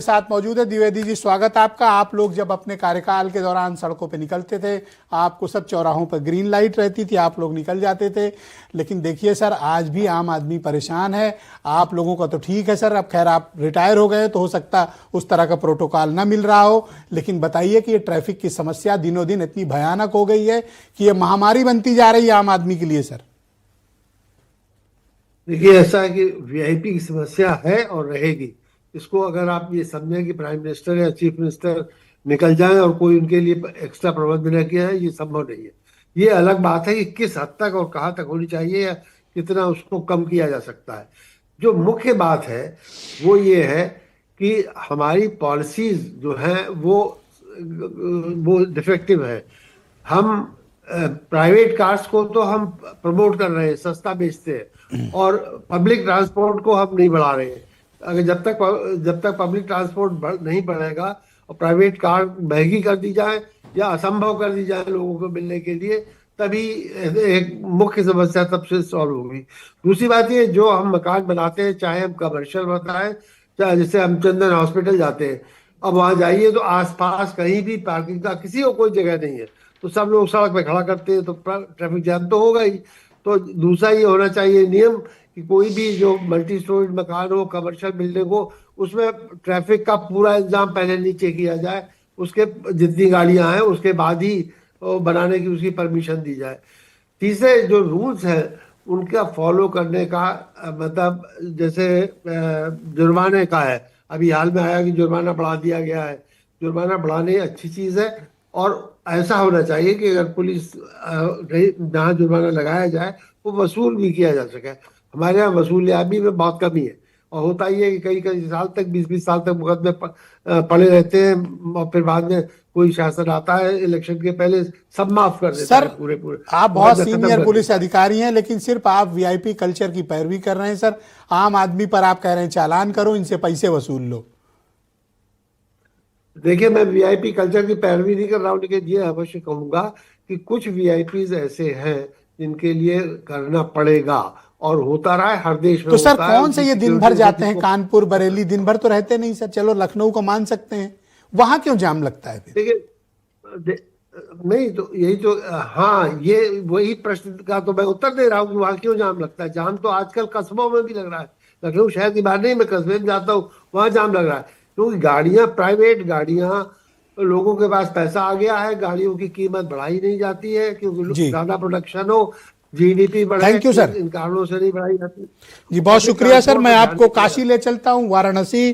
साथ मौजूद है द्विवेदी जी, स्वागत आपका। आप लोग जब अपने कार्यकाल के दौरान सड़कों पे निकलते थे, आपको सब चौराहों पर ग्रीन लाइट रहती थी, आप लोग निकल जाते थे। लेकिन देखिए सर, आज भी आम आदमी परेशान है। आप लोगों का तो ठीक है सर, अब खैर आप रिटायर हो गए तो हो सकता उस तरह का प्रोटोकॉल ना मिल रहा हो, लेकिन बताइए कि ये ट्रैफिक की समस्या दिनों दिन इतनी भयानक हो गई है कि ये महामारी बनती जा रही है आम आदमी के लिए। सर देखिए, ऐसा है कि वीआईपी की समस्या है और रहेगी। इसको अगर आप ये समझें कि प्राइम मिनिस्टर या चीफ मिनिस्टर निकल जाएं और कोई उनके लिए एक्स्ट्रा प्रबंध न किया है, ये संभव नहीं है। ये अलग बात है कि किस हद तक और कहाँ तक होनी चाहिए या कितना उसको कम किया जा सकता है। जो मुख्य बात है वो ये है कि हमारी पॉलिसीज जो हैं वो डिफेक्टिव है। हम प्राइवेट कार्स को तो हम प्रमोट कर रहे हैं, सस्ता बेचते हैं, और पब्लिक ट्रांसपोर्ट को हम नहीं बढ़ा रहे हैं। अगर जब तक पब्लिक ट्रांसपोर्ट नहीं बढ़ेगा और प्राइवेट कार महंगी कर दी जाए या असंभव कर दी जाए लोगों को मिलने के लिए, तभी एक मुख्य समस्या तब से सॉल्व होगी। दूसरी बात ये, जो हम मकान बनाते हैं, चाहे हम कमर्शियल बताएं, चाहे जैसे हम चंदन हॉस्पिटल जाते हैं, अब वहां जाइए तो आसपास कहीं भी पार्किंग का किसी को कोई जगह नहीं है, तो सब लोग सड़क पे खड़ा करते हैं, तो ट्रैफिक जाम तो होगा ही। तो दूसरा ये होना चाहिए नियम कि कोई भी जो मल्टी स्टोरी मकान हो, कमर्शियल बिल्डिंग हो, उसमें ट्रैफिक का पूरा इंतजाम पहले नीचे किया जाए। उसके जितनी गाड़ियां हैं उसके बाद ही बनाने की उसकी परमिशन दी जाए। तीसरे जो रूल्स हैं उनका फॉलो करने का मतलब जैसे जुर्माने का है, अभी हाल में आया कि जुर्माना बढ़ा दिया गया है। जुर्माना बढ़ाने अच्छी चीज है, और ऐसा होना चाहिए कि अगर पुलिस जहाँ जुर्माना लगाया जाए वो वसूल भी किया जा सके। हमारे यहाँ वसूलियाबी में बहुत कमी है, और होता ही है कि कई कई साल तक, 20-20 साल तक मुकदमे पड़े रहते हैं, और फिर बाद में कोई शासन आता है इलेक्शन के पहले सब माफ कर देता सर, है, पूरे पूरे आप बहुत मुकदमे खत्म सीनियर कर पुलिस देता है। अधिकारी हैं, लेकिन सिर्फ आप वीआईपी कल्चर की पैरवी कर रहे हैं। सर, आम आदमी पर आप कह रहे हैं चालान करो, इनसे पैसे वसूल लो। देखिए, मैं वीआईपी कल्चर की पैरवी नहीं कर रहा हूँ, लेकिन ये अवश्य कहूंगा कि कुछ वीआईपीज ऐसे हैं जिनके लिए करना पड़ेगा, और होता रहा है, हर देश में तो सर, होता है। कौन से उनकी ये दिन भर सिक्योरिटी जाते हैं को कानपुर बरेली, दिन भर तो रहते नहीं सर। चलो लखनऊ को मान सकते हैं, वहां क्यों जाम लगता है फिर? देखिए, नहीं तो यही तो, हाँ, ये वही प्रश्न का तो मैं उत्तर दे रहा हूँ कि वहां क्यों जाम लगता है। जाम तो आजकल कस्बों में भी लग रहा है। लखनऊ शहर की बात नहीं, मैं कस्बे में जाता हूँ, वहां जाम लग रहा है, क्योंकि गाड़ियां, प्राइवेट गाड़ियां, लोगों के पास पैसा आ गया है, गाड़ियों की कीमत बढ़ाई नहीं जाती है, क्योंकि जी, ज्यादा प्रोडक्शन हो, जीडीपी बढ़े, थैंक यू सर। इन कारणों से नहीं बढ़ाई जाती। जी बहुत पब्लिक शुक्रिया सर। ट्रांसपोर्ट मैं पर ध्यान आपको नहीं दिया काशी ले चलता हूँ, वाराणसी